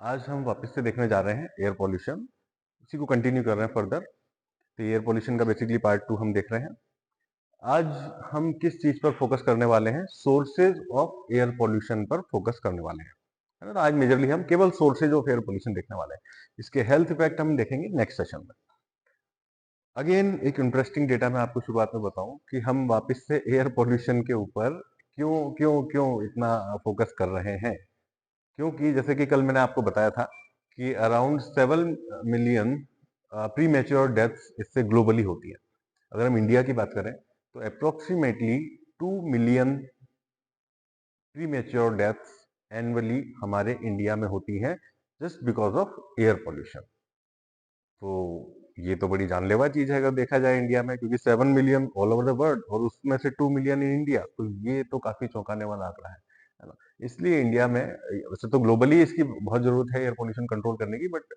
आज हम वापस से देखने जा रहे हैं एयर पॉल्यूशन। इसी को कंटिन्यू कर रहे हैं फर्दर। तो एयर पॉल्यूशन का बेसिकली पार्ट 2 हम देख रहे हैं। आज हम किस चीज पर फोकस करने वाले हैं? सोर्सेज ऑफ एयर पॉल्यूशन पर फोकस करने वाले हैं, है ना। तो आज मेजरली हम केवल सोर्सेज ऑफ एयर पॉल्यूशन देखने वाले हैं। इसके हेल्थ इफेक्ट हम देखेंगे नेक्स्ट सेशन में। अगेन एक इंटरेस्टिंग डेटा मैं आपको शुरुआत में बताऊं कि हम वापस से एयर पॉल्यूशन के ऊपर क्यों क्यों क्यों इतना फोकस कर रहे हैं। क्योंकि जैसे कि कल मैंने आपको बताया था कि around 7 million pre mature deaths इससे ग्लोबली होती है। अगर हम इंडिया की बात करें तो approximately 2 million pre mature deaths annually हमारे इंडिया में होती हैं just because of air pollution. तो ये तो बड़ी जानलेवा चीज है अगर देखा जाए इंडिया में, क्योंकि 7 million all over the world और उसमें से 2 मिलियन इन इंडिया, तो ये तो काफी चौंकाने वाला आंकड़ा है ना। इसलिए इंडिया में, वैसे तो ग्लोबली इसकी बहुत जरूरत है एयर पोल्यूशन कंट्रोल करने की, बट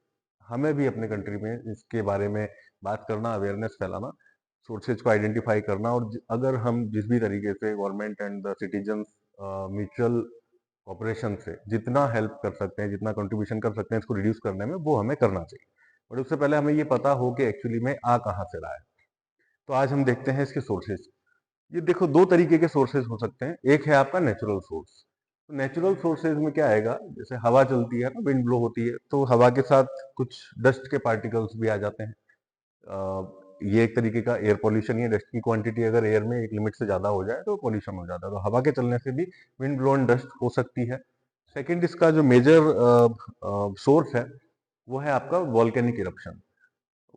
हमें भी अपने कंट्री में इसके बारे में बात करना, अवेयरनेस फैलाना, सोर्सेज को आइडेंटिफाई करना, और अगर हम जिस भी तरीके से government and the citizen mutual operation से जितना हेल्प कर सकते हैं, जितना कंट्रीब्यूशन कर सकते हैं इसको रिड्यूस करने में, वो हमें करना चाहिए। बट उससे पहले हमें ये पता हो कि एक्चुअली में आ कहाँ से रहा है। तो आज हम देखते हैं इसके सोर्सेज। ये देखो, दो तरीके के सोर्सेज हो सकते हैं। एक है आपका नेचुरल सोर्स। तो नेचुरल सोर्सेज में क्या आएगा, जैसे हवा चलती है ना, विंड ब्लो होती है, तो हवा के साथ कुछ डस्ट के पार्टिकल्स भी आ जाते हैं। ये एक तरीके का एयर पॉल्यूशन ही है। डस्ट की क्वांटिटी अगर एयर में एक लिमिट से ज्यादा हो जाए तो पॉल्यूशन हो जाता है। तो हवा के चलने से भी विंड ब्लोन डस्ट हो सकती है। सेकेंड, इसका जो मेजर सोर्स है वो है आपका वॉल्केनिक इरप्शन।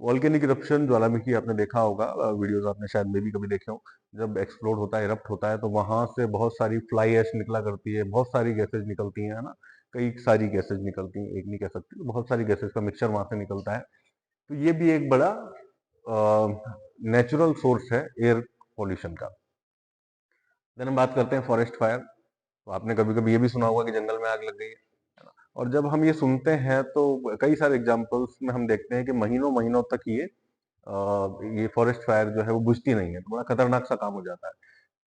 वॉल्केनिक इरप्शन, ज्वालामुखी, आपने देखा होगा, वीडियोस आपने शायद में भी कभी देखे हो। जब एक्सप्लोड होता है, इरप्ट होता है, तो वहां से बहुत सारी फ्लाई ऐश निकला करती है, बहुत सारी गैसेज निकलती हैं, है ना। कई सारी गैसेज निकलती हैं, एक नहीं कह सकती, तो बहुत सारी गैसेज का मिक्सचर वहां से निकलता है। तो ये भी एक बड़ा नेचुरल सोर्स है एयर पोल्यूशन का। देन हम बात करते हैं फॉरेस्ट फायर। तो आपने कभी कभी ये भी सुना होगा कि जंगल में आग लग गई है ना। और जब हम ये सुनते हैं तो कई सारे एग्जांपल्स में हम देखते हैं कि महीनों महीनों तक ये फॉरेस्ट फायर जो है वो बुझती नहीं है, तो बड़ा खतरनाक सा काम हो जाता है।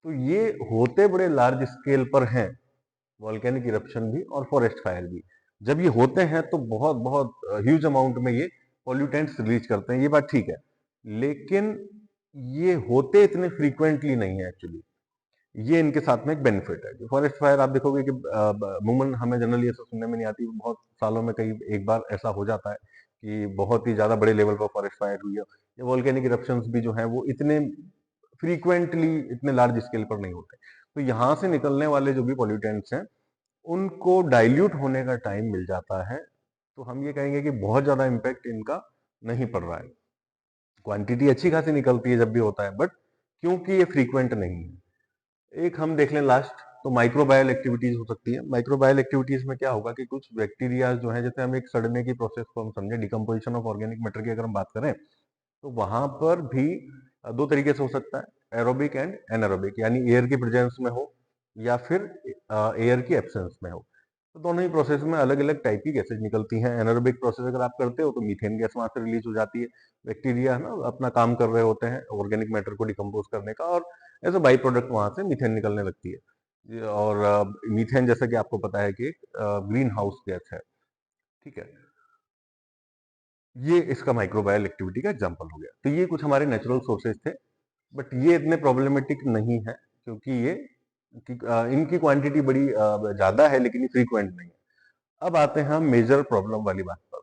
तो ये होते बड़े लार्ज स्केल पर हैं, वॉल्केनिक इरप्शन भी और फॉरेस्ट फायर भी। जब ये होते हैं तो बहुत बहुत ह्यूज अमाउंट में ये पॉल्यूटेंट्स रिलीज करते हैं, ये बात ठीक है। लेकिन ये होते इतने फ्रीक्वेंटली नहीं है एक्चुअली। ये इनके साथ में एक बेनिफिट है। फॉरेस्ट फायर आप देखोगे कि अमूमन हमें जनरली ऐसा सुनने में नहीं आती, बहुत सालों में कई एक बार ऐसा हो जाता है कि बहुत ही ज्यादा बड़े लेवल पर फॉरेस्ट फायर हुई है। ये वॉल्केनिक इरप्शंस भी जो है वो इतने फ्रीक्वेंटली, इतने लार्ज स्केल पर नहीं होते। तो यहाँ से निकलने वाले जो भी पॉल्यूटेंट्स हैं उनको डाइल्यूट होने का टाइम मिल जाता है। तो हम ये कहेंगे कि बहुत ज्यादा इम्पैक्ट इनका नहीं पड़ रहा है। क्वांटिटी अच्छी खासी निकलती है जब भी होता है, बट क्योंकि ये फ्रीक्वेंट नहीं है। एक हम देख लें लास्ट, तो माइक्रोबायल एक्टिविटीज हो सकती है। माइक्रोबायल एक्टिविटीज में क्या होगा कि कुछ बैक्टीरिया जो है, जैसे हम एक सड़ने की प्रोसेस को हम समझे, डिकम्पोजिशन ऑफ ऑर्गेनिक मैटर की अगर हम बात करें, तो वहां पर भी दो तरीके से हो सकता है, एरोबिक एंड एनारोबिक, यानी एयर की प्रेजेंस में हो या फिर एयर की एब्सेंस में हो। तो दोनों ही प्रोसेस में अलग अलग टाइप की गैसेज निकलती हैं। एनारोबिक प्रोसेस अगर आप करते हो तो मीथेन गैस वहां से रिलीज हो जाती है। बैक्टीरिया है ना, अपना काम कर रहे होते हैं ऑर्गेनिक मैटर को डिकम्पोज करने का, और एज अ बाई प्रोडक्ट वहां से मीथेन निकलने लगती है। और मीथेन, जैसा कि आपको पता है कि एक ग्रीन हाउस गैस है, ठीक है। ये इसका माइक्रोबायल एक्टिविटी का एग्जाम्पल हो गया। तो ये कुछ हमारे नेचुरल सोर्सेज थे, बट ये इतने प्रॉब्लमेटिक नहीं है, क्योंकि इनकी क्वांटिटी बड़ी ज्यादा है, लेकिन ये फ्रीक्वेंट नहीं है। अब आते हैं हम मेजर प्रॉब्लम वाली बात पर।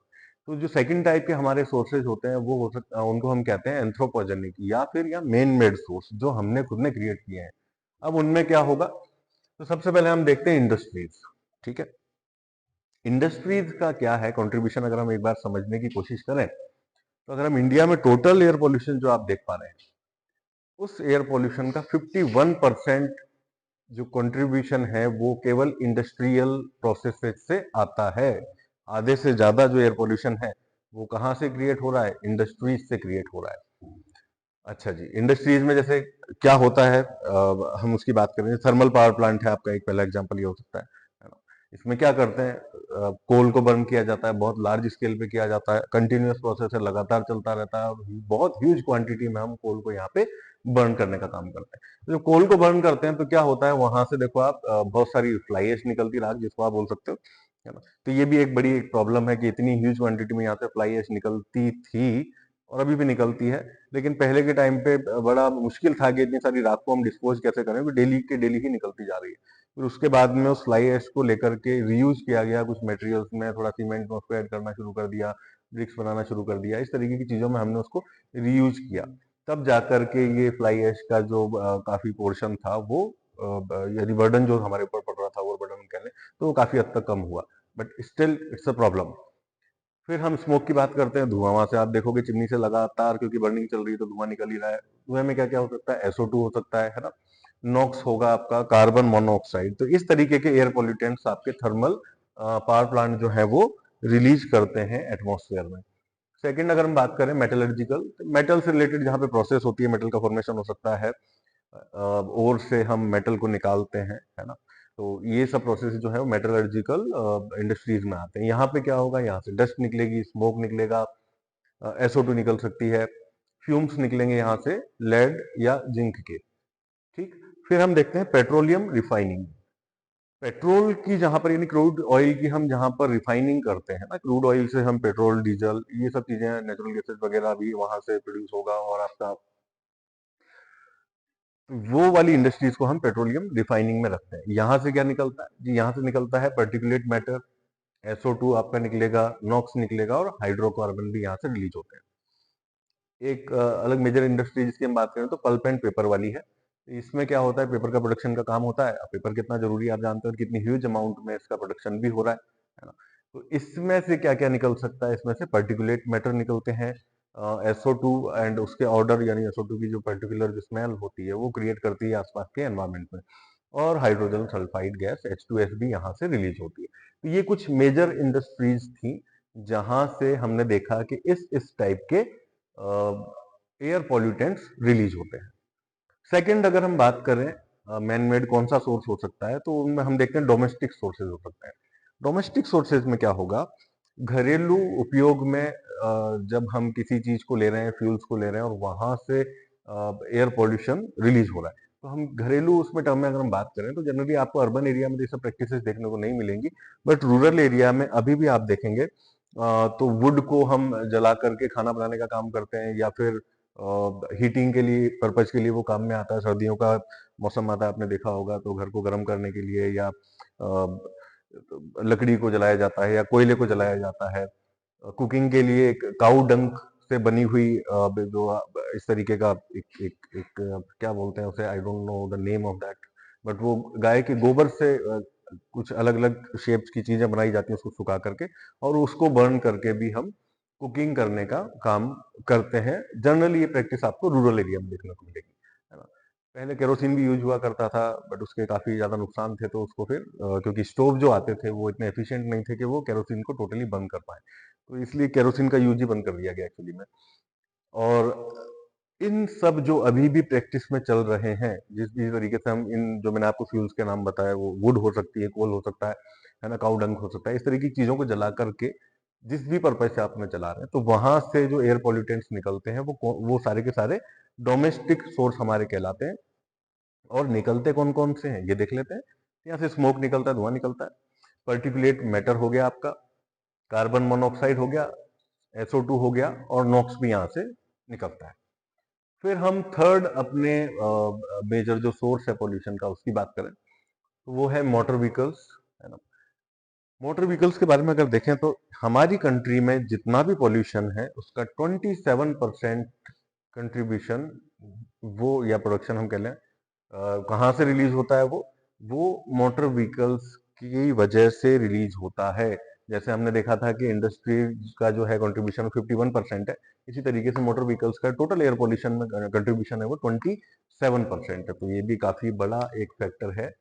तो जो सेकंड टाइप के हमारे सोर्सेज होते हैं वो हो सकता, उनको हम कहते हैं एंथ्रोपोजेनिक, या मेन मेड सोर्स, जो हमने खुद ने क्रिएट किए हैं। अब उनमें क्या होगा, तो सबसे पहले हम देखते हैं इंडस्ट्रीज। ठीक है, इंडस्ट्रीज का क्या है कंट्रीब्यूशन, अगर हम एक बार समझने की कोशिश करें, तो अगर हम इंडिया में टोटल एयर पोल्यूशन जो आप देख पा रहे हैं, उस एयर पोल्यूशन का 51% जो कंट्रीब्यूशन है वो केवल इंडस्ट्रियल प्रोसेसेस से आता है। आधे से ज्यादा जो एयर पोल्यूशन है वो कहाँ से क्रिएट हो रहा है? इंडस्ट्रीज से क्रिएट हो रहा है। अच्छा जी, इंडस्ट्रीज में जैसे क्या होता है, हम उसकी बात करें। थर्मल पावर प्लांट है आपका एक पहला एग्जांपल, ये हो सकता है ना। इसमें क्या करते हैं, कोल को बर्न किया जाता है, बहुत लार्ज स्केल पे किया जाता है, कंटिन्यूअस प्रोसेस है, लगातार चलता रहता है, और बहुत ह्यूज क्वांटिटी में हम कोल को यहाँ पे बर्न करने का काम करते हैं। तो जब कोल को बर्न करते हैं तो क्या होता है, वहां से देखो आप बहुत सारी फ्लाई एश निकलती है, राख जिसको आप बोल सकते हो। है ना। तो ये भी एक बड़ी एक प्रॉब्लम है कि इतनी ह्यूज क्वांटिटी में यहाँ से फ्लाई ऐश निकलती थी और अभी भी निकलती है, लेकिन पहले के टाइम पे बड़ा मुश्किल था कि इतनी सारी राख को हम डिस्पोज कैसे करें, डेली के डेली ही निकलती जा रही है। फिर उसके बाद में उस फ्लाई ऐश को लेकर के रीयूज किया गया, कुछ मटेरियल्स में थोड़ा सीमेंट में उसको ऐड करना शुरू कर दिया, ब्रिक्स बनाना शुरू कर दिया, इस तरीके की चीजों में हमने उसको रीयूज किया। तब जाकर के ये फ्लाई ऐश का जो काफी पोर्शन था वो यानी बर्डन जो हमारे ऊपर पड़ रहा था, ओवर बर्डन कह लें, तो वो काफी हद तक कम हुआ, but still it's a problem. फिर हम स्मोक की बात करते हैं, धुआं वहां से आप देखोगे चिमनी से लगातार क्योंकि बर्निंग चल रही है तो धुआं निकल ही रहा है। धुएं में क्या क्या हो सकता है, SO2 हो सकता है ना, नॉक्स होगा आपका, कार्बन मोनोऑक्साइड। तो इस तरीके के एयर पॉल्यूटेंट्स आपके थर्मल पावर प्लांट जो है वो रिलीज करते हैं एटमॉस्फेयर में। सेकंड अगर हम बात करें मेटलर्जिकल, मेटल से रिलेटेड जहाँ पे प्रोसेस होती है, मेटल का फॉर्मेशन हो सकता है, ओर से हम मेटल को निकालते हैं, है ना। तो ये सब प्रोसेस जो है वो मेटलर्जिकल इंडस्ट्रीज में आते हैं। यहाँ पे क्या होगा, यहाँ से डस्ट निकलेगी, स्मोक निकलेगा, SO2 निकल सकती है, फ्यूम्स निकलेंगे यहाँ से लेड या जिंक के। ठीक। फिर हम देखते हैं पेट्रोलियम रिफाइनिंग। पेट्रोल की जहां पर यानी क्रूड ऑयल की हम जहां पर रिफाइनिंग करते हैं ना, क्रूड ऑयल से हम पेट्रोल, डीजल, ये सब चीजें, नेचुरल गैसेस वगैरह भी वहां से प्रोड्यूस होगा, और आपका वो वाली इंडस्ट्रीज को हम पेट्रोलियम रिफाइनिंग में रखते हैं। यहां से क्या निकलता है जी, यहाँ से निकलता है पर्टिकुलेट मैटर, SO2 आपका निकलेगा, नॉक्स निकलेगा, और हाइड्रोकार्बन भी यहाँ से रिलीज होते हैं। एक अलग मेजर इंडस्ट्री जिसकी हम बात करें तो पल्प एंड पेपर वाली है। इसमें क्या होता है, पेपर का प्रोडक्शन का काम होता है। अब पेपर कितना जरूरी है आप जानते हो, कितनी ह्यूज अमाउंट में इसका प्रोडक्शन भी हो रहा है ना। तो इसमें से क्या क्या निकल सकता है, इसमें से पर्टिकुलेट मैटर निकलते हैं, SO2 एंड उसके ऑर्डर, यानी SO2 की जो पर्टिकुलर जो स्मेल होती है वो क्रिएट करती है आसपास के एनवायरमेंट में, और हाइड्रोजन सल्फाइड गैस H2S भी यहाँ से रिलीज होती है। तो ये कुछ मेजर इंडस्ट्रीज थी जहां से हमने देखा कि इस टाइप के एयर पॉल्यूटेंट्स रिलीज होते हैं। सेकंड अगर हम बात करें मैन मेड कौन सा सोर्स हो सकता है, तो उनमें हम देखते हैं डोमेस्टिक सोर्सेज हो सकते हैं। डोमेस्टिक सोर्सेज में क्या होगा, घरेलू उपयोग में जब हम किसी चीज को ले रहे हैं, फ्यूल्स को ले रहे हैं, और वहां से एयर पॉल्यूशन रिलीज हो रहा है, तो हम घरेलू उसमें टर्म में अगर हम बात करें तो जनरली आपको अर्बन एरिया में ये सब प्रैक्टिसेस देखने को नहीं मिलेंगी, बट रूरल एरिया में अभी भी आप देखेंगे तो वुड को हम जला करके खाना बनाने का काम करते हैं, या फिर हीटिंग के लिए पर्पज के लिए वो काम में आता है। सर्दियों का मौसम आता है, आपने देखा होगा, तो घर को गर्म करने के लिए, या लकड़ी को जलाया जाता है, या कोयले को जलाया जाता है। कुकिंग के लिए एक काऊ डंक से बनी हुई जो इस तरीके का एक क्या बोलते हैं उसे, I don't know the name of that, but वो गाय के गोबर से कुछ अलग अलग शेप्स की चीजें बनाई जाती हैं उसको सुखा करके, और उसको बर्न करके भी हम कुकिंग करने का काम करते हैं। जनरली ये प्रैक्टिस आपको रूरल एरिया में देखने को मिलेगी, है ना। पहले केरोसिन भी यूज हुआ करता था, बट उसके काफी ज्यादा नुकसान थे, तो उसको फिर क्योंकि स्टोव जो आते थे वो इतने एफिशिएंट नहीं थे कि वो केरोसिन को टोटली बंद कर पाए, तो इसलिए केरोसिन का यूज ही बंद कर दिया गया एक्चुअली में। और इन सब जो अभी भी प्रैक्टिस में चल रहे हैं, जिस भी तरीके से हम इन जो मैंने आपको फ्यूल्स के नाम बताए, वो वुड हो सकती है, कोल हो सकता है ना, काऊ डंक हो सकता है, इस तरीके की चीजों को जला करके जिस भी पर्पज से आप में चला रहे हैं, तो वहां से जो एयर पॉल्यूटेंट्स निकलते हैं वो सारे के सारे डोमेस्टिक सोर्स हमारे कहलाते हैं। और निकलते कौन कौन से हैं ये देख लेते हैं। यहाँ से स्मोक निकलता है, धुआं निकलता है, पर्टिकुलेट मैटर हो गया आपका, कार्बन मोनोऑक्साइड हो गया, SO2 हो गया, और नॉक्स भी यहाँ से निकलता है। फिर हम थर्ड अपने मेजर जो सोर्स है पोल्यूशन का उसकी बात करें, तो वो है मोटर व्हीकल्स, है ना। मोटर व्हीकल्स के बारे में अगर देखें तो हमारी कंट्री में जितना भी पोल्यूशन है उसका 27% कंट्रीब्यूशन, वो या प्रोडक्शन हम कह लें, कहाँ से रिलीज होता है, वो मोटर व्हीकल्स की वजह से रिलीज होता है। जैसे हमने देखा था कि इंडस्ट्री का जो है कंट्रीब्यूशन 51% है, इसी तरीके से मोटर व्हीकल्स का टोटल एयर पोल्यूशन में कंट्रीब्यूशन है वो 27% है, तो ये भी काफी बड़ा एक फैक्टर है।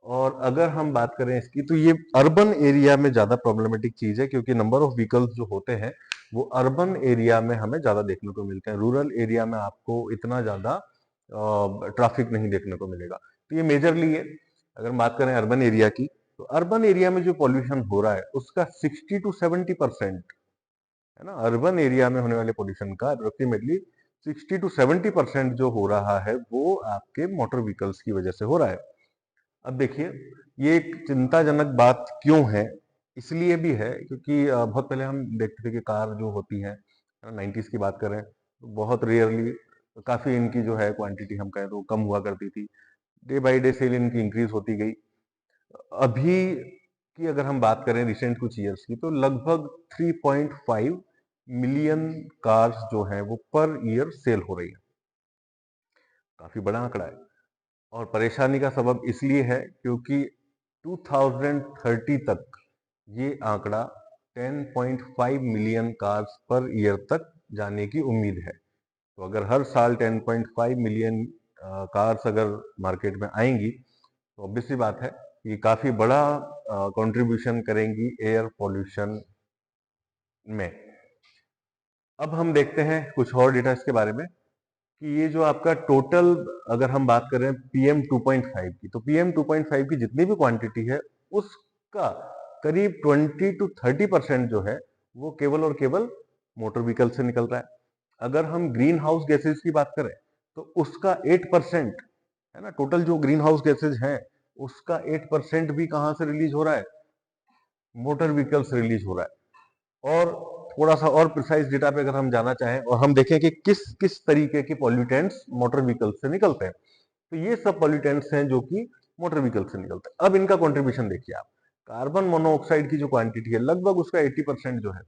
और अगर हम बात करें इसकी, तो ये अर्बन एरिया में ज्यादा प्रॉब्लमेटिक चीज है, क्योंकि नंबर ऑफ व्हीकल्स जो होते हैं वो अर्बन एरिया में हमें ज्यादा देखने को मिलते हैं, रूरल एरिया में आपको इतना ज्यादा ट्रैफिक नहीं देखने को मिलेगा। तो ये मेजरली है। अगर हम बात करें अर्बन एरिया की, तो अर्बन एरिया में जो पॉल्यूशन हो रहा है उसका 60 to 70%, है ना, अर्बन एरिया में होने वाले पॉल्यूशन का अप्रोक्सीमेटली 60 to 70% जो हो रहा है वो आपके मोटर व्हीकल्स की वजह से हो रहा है। अब देखिए, ये एक चिंताजनक बात क्यों है, इसलिए भी है क्योंकि बहुत पहले हम देखते थे कि कार जो होती हैं, 90s की बात करें तो बहुत रेयरली, काफी इनकी जो है क्वांटिटी हम कहें तो कम हुआ करती थी। डे बाय डे सेल इनकी इंक्रीज होती गई। अभी की अगर हम बात करें रिसेंट कुछ ईयर्स की, तो लगभग 3.5 मिलियन कार्स जो हैं वो पर ईयर सेल हो रही है। काफी बड़ा आंकड़ा है। और परेशानी का सबब इसलिए है क्योंकि 2030 तक ये आंकड़ा 10.5 मिलियन कार्स पर ईयर तक जाने की उम्मीद है। तो अगर हर साल 10.5 मिलियन कार्स अगर मार्केट में आएंगी तो ऑब्वियस सी बात है कि काफी बड़ा कंट्रीब्यूशन करेंगी एयर पॉल्यूशन में। अब हम देखते हैं कुछ और डेटा इसके बारे में कि ये जो आपका टोटल, अगर हम बात करें पीएम 2.5 की, तो पीएम 2.5 की जितनी भी क्वांटिटी है उसका करीब 20 to 30% जो है वो केवल और केवल मोटर व्हीकल से निकल रहा है। अगर हम ग्रीन हाउस गैसेज की बात करें तो उसका 8% है ना, टोटल जो ग्रीन हाउस गैसेज हैं उसका 8% भी कहां से रिलीज हो रहा है, मोटर व्हीकल से रिलीज हो रहा है। और थोड़ा सा और प्रिसाइज डेटा पे अगर हम जाना चाहें और हम देखें कि किस किस तरीके के पॉल्यूटेंट्स मोटर व्हीकल से निकलते हैं, तो ये सब पॉल्यूटेंट्स हैं जो कि मोटर व्हीकल से निकलते हैं। अब इनका कंट्रीब्यूशन देखिए आप, कार्बन मोनोऑक्साइड की जो क्वांटिटी है लगभग उसका 80% जो है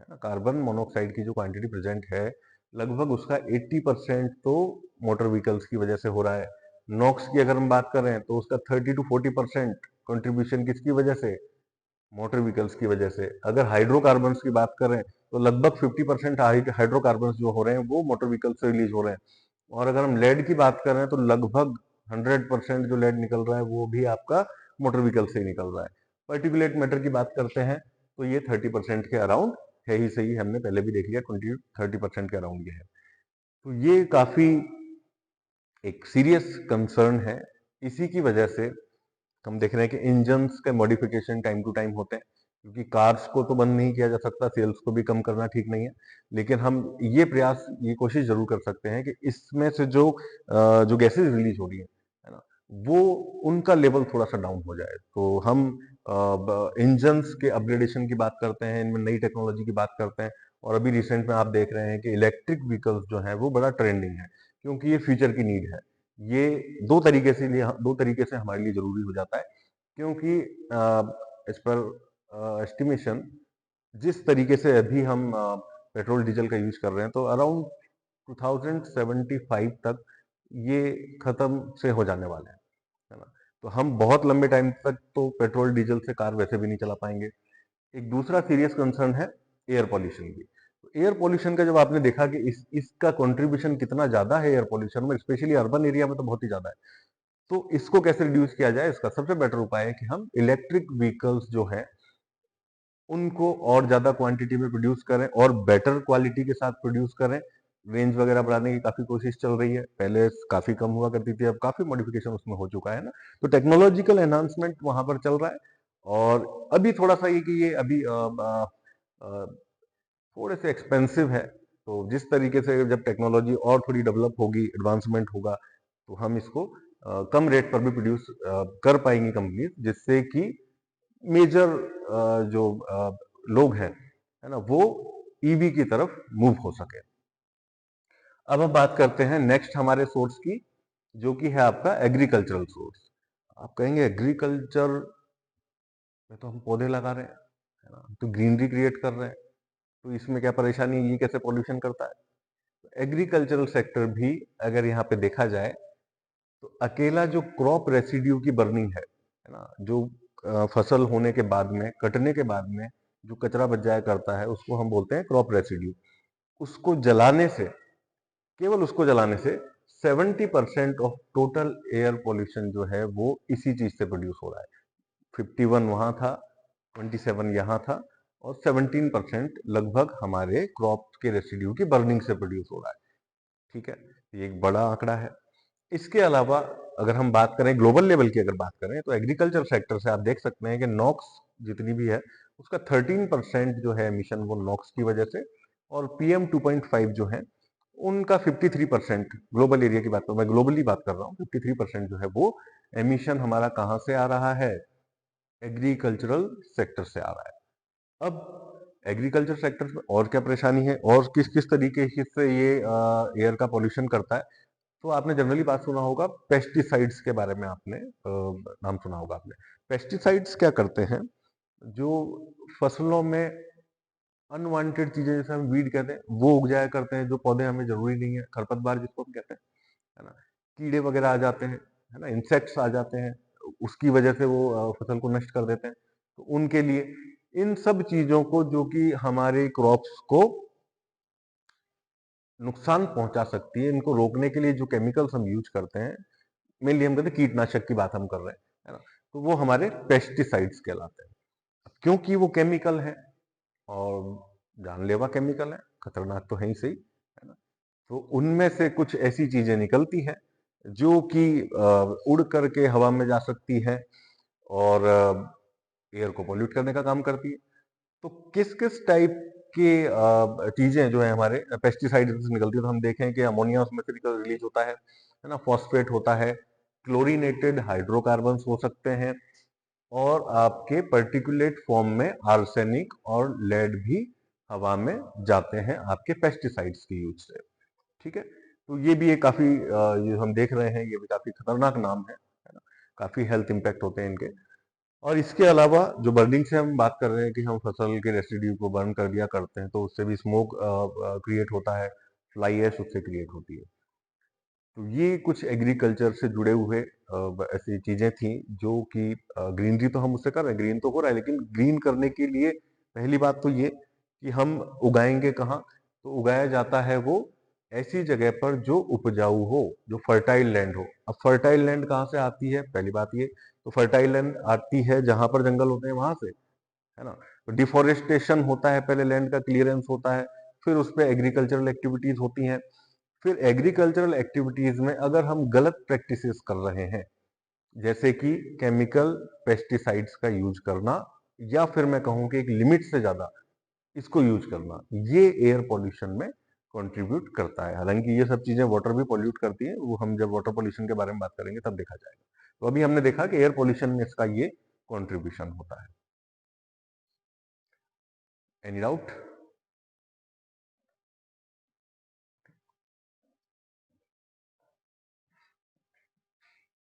ना, कार्बन मोनोऑक्साइड की जो क्वांटिटी प्रेजेंट है लगभग उसका 80% तो मोटर व्हीकल्स की वजह से हो रहा है। नॉक्स की अगर हम बात करें तो उसका 30 to 40% कंट्रीब्यूशन किसकी वजह से, मोटर व्हीकल्स की वजह से। अगर हाइड्रोकार्बन्स की बात करें तो लगभग 50% हाइड्रोकार्बन्स जो हो रहे हैं वो मोटर व्हीकल से रिलीज हो रहे हैं। और अगर हम लेड की बात करें तो लगभग 100% जो लेड निकल रहा है वो भी आपका मोटर व्हीकल से ही निकल रहा है। पर्टिकुलेट मैटर की बात करते हैं तो ये 30% के अराउंड है ही सही, हमने पहले भी देख लिया 20-30% के अराउंड ये है। तो ये काफी एक सीरियस कंसर्न है। इसी की वजह से हम देख रहे हैं कि इंजन्स के मॉडिफिकेशन टाइम टू टाइम होते हैं, क्योंकि कार्स को तो बंद नहीं किया जा सकता, सेल्स को भी कम करना ठीक नहीं है, लेकिन हम ये प्रयास, ये कोशिश जरूर कर सकते हैं कि इसमें से जो गैसेज रिलीज हो रही है ना, वो उनका लेवल थोड़ा सा डाउन हो जाए। तो हम इंजन्स के अपग्रेडेशन की बात करते हैं, इनमें नई टेक्नोलॉजी की बात करते हैं। और अभी रिसेंट में आप देख रहे हैं कि इलेक्ट्रिक व्हीकल्स जो है वो बड़ा ट्रेंडिंग है, क्योंकि ये फ्यूचर की नीड है। ये दो तरीके से हमारे लिए जरूरी हो जाता है, क्योंकि इस पर एस्टिमेशन जिस तरीके से अभी हम पेट्रोल डीजल का यूज कर रहे हैं तो अराउंड 2075 तक ये खत्म से हो जाने वाले हैं, है ना। तो हम बहुत लंबे टाइम तक तो पेट्रोल डीजल से कार वैसे भी नहीं चला पाएंगे। एक दूसरा सीरियस कंसर्न है एयर पॉल्यूशन की। तो एयर पॉल्यूशन का जब आपने देखा कि इसका कंट्रीब्यूशन कितना ज्यादा है एयर पॉल्यूशन में, स्पेशली अर्बन एरिया में तो बहुत ही ज्यादा है, तो इसको कैसे रिड्यूस किया जाए, इसका सबसे बेटर उपाय है कि हम इलेक्ट्रिक व्हीकल्स जो है उनको और ज्यादा क्वांटिटी में प्रोड्यूस करें और बेटर क्वालिटी के साथ प्रोड्यूस करें। रेंज वगैरह बढ़ाने की काफी कोशिश चल रही है, पहले काफी कम हुआ करती थी, अब काफी मॉडिफिकेशन उसमें हो चुका है ना। तो टेक्नोलॉजिकल एनहांसमेंट वहां पर चल रहा है। और अभी थोड़ा सा ये कि ये अभी अ, थोड़े से एक्सपेंसिव है। तो जिस तरीके से जब टेक्नोलॉजी और थोड़ी डेवलप होगी, एडवांसमेंट होगा, तो हम इसको कम रेट पर भी प्रोड्यूस कर पाएंगी कंपनी, जिससे कि मेजर जो लोग हैं, है ना, वो ईवी की तरफ मूव हो सके। अब हम बात करते हैं नेक्स्ट हमारे सोर्स की, जो कि है आपका एग्रीकल्चरल सोर्स। आप कहेंगे एग्रीकल्चर में तो हम पौधे लगा रहे हैं, है ना, तो ग्रीनरी क्रिएट कर रहे हैं, तो इसमें क्या परेशानी है, ये कैसे पॉल्यूशन करता है। एग्रीकल्चरल सेक्टर भी अगर यहाँ पे देखा जाए तो अकेला जो क्रॉप रेसिड्यू की बर्निंग है ना, जो फसल होने के बाद में, कटने के बाद में जो कचरा बच जाया करता है उसको हम बोलते हैं क्रॉप रेसिड्यू। उसको जलाने से, केवल उसको जलाने से 70% ऑफ टोटल एयर पॉल्यूशन जो है वो इसी चीज से प्रोड्यूस हो रहा है। 51 वहां था, 27 यहाँ था, और 17% लगभग हमारे क्रॉप के रेसिड्यू की बर्निंग से प्रोड्यूस हो रहा है। ठीक है, ये एक बड़ा आंकड़ा है। इसके अलावा अगर हम बात करें ग्लोबल लेवल की, अगर बात करें तो एग्रीकल्चर सेक्टर से आप देख सकते हैं कि नॉक्स जितनी भी है उसका 13% जो है एमिशन वो नॉक्स की वजह से, और पीएम 2.5 जो है उनका 53%, ग्लोबल एरिया की बात कर, मैं ग्लोबली बात कर रहा हूँ, 53% जो है वो एमिशन हमारा कहाँ से आ रहा है, एग्रीकल्चरल सेक्टर से आ रहा है। अब एग्रीकल्चर सेक्टर में और क्या परेशानी है और किस किस तरीके से ये एयर का पॉल्यूशन करता है, तो आपने जनरली बात सुना होगा पेस्टिसाइड्स के बारे में, आपने नाम सुना होगा आपने। पेस्टिसाइड्स क्या करते हैं, जो फसलों में अनवांटेड चीजें, जैसे हम वीड कहते हैं, वो उग जाया करते हैं, जो पौधे हमें जरूरी नहीं है, खरपतवार जिसको हम कहते हैं, है ना। कीड़े वगैरह आ जाते हैं, है ना, इंसेक्ट्स आ जाते हैं, उसकी वजह से वो फसल को नष्ट कर देते हैं। तो उनके लिए इन सब चीजों को, जो कि हमारे क्रॉप्स को नुकसान पहुंचा सकती है, इनको रोकने के लिए जो केमिकल्स हम यूज करते हैं, मेनली हम कहते हैं कीटनाशक की बात हम कर रहे हैं, है ना, तो वो हमारे पेस्टिसाइड्स कहलाते हैं। क्योंकि वो केमिकल है और जानलेवा केमिकल है, खतरनाक तो है ही सही, है ना। तो उनमें से कुछ ऐसी चीजें निकलती हैं जो कि उड़ करके हवा में जा सकती है और एयर को पोल्यूट करने का काम करती है। तो किस किस टाइप के चीजें जो है हमारे पेस्टिसाइड से निकलती है, तो हम देखें कि अमोनिया उसमें से रिलीज होता है ना, फॉस्फेट होता है, क्लोरीनेटेड हाइड्रोकार्बन्स हो सकते हैं, और आपके पर्टिकुलेट फॉर्म में आर्सेनिक और लेड भी हवा में जाते हैं आपके पेस्टिसाइड्स के यूज से। ठीक है, तो ये भी एक काफी ये हम देख रहे हैं, ये भी काफी खतरनाक नाम है ना, काफी हेल्थ इम्पैक्ट होते हैं इनके। और इसके अलावा जो बर्निंग से हम बात कर रहे हैं कि हम फसल के रेसिड्यू को बर्न कर दिया करते हैं, तो उससे भी स्मोक क्रिएट होता है, फ्लाई ऐश उससे क्रिएट होती है। तो ये कुछ एग्रीकल्चर से जुड़े हुए ऐसी चीजें थी, जो कि ग्रीनरी तो हम उससे कर रहे हैं, ग्रीन तो हो रहा है, लेकिन ग्रीन करने के लिए पहली बात तो ये कि हम उगाएंगे कहाँ। तो उगाया जाता है वो ऐसी जगह पर जो उपजाऊ हो, जो फर्टाइल लैंड हो। अब फर्टाइल लैंड कहाँ से आती है, पहली बात ये, तो फर्टाइल लैंड आती है जहां पर जंगल होते हैं वहां से, है ना। तो डिफोरेस्टेशन होता है, पहले लैंड का क्लियरेंस होता है, फिर उस पर एग्रीकल्चरल एक्टिविटीज होती हैं। फिर एग्रीकल्चरल एक्टिविटीज में अगर हम गलत प्रैक्टिसेस कर रहे हैं, जैसे कि केमिकल पेस्टिसाइड्स का यूज करना, या फिर मैं कहूं कि एक लिमिट से ज्यादा इसको यूज करना, ये एयर पॉल्यूशन में कंट्रीब्यूट करता है। हालांकि ये सब चीजें वाटर भी पॉल्यूट करती है, वो हम जब वाटर पॉल्यूशन के बारे में बात करेंगे तब देखा जाएगा। तो अभी हमने देखा कि एयर पॉल्यूशन में इसका ये कंट्रीब्यूशन होता है। Any doubt?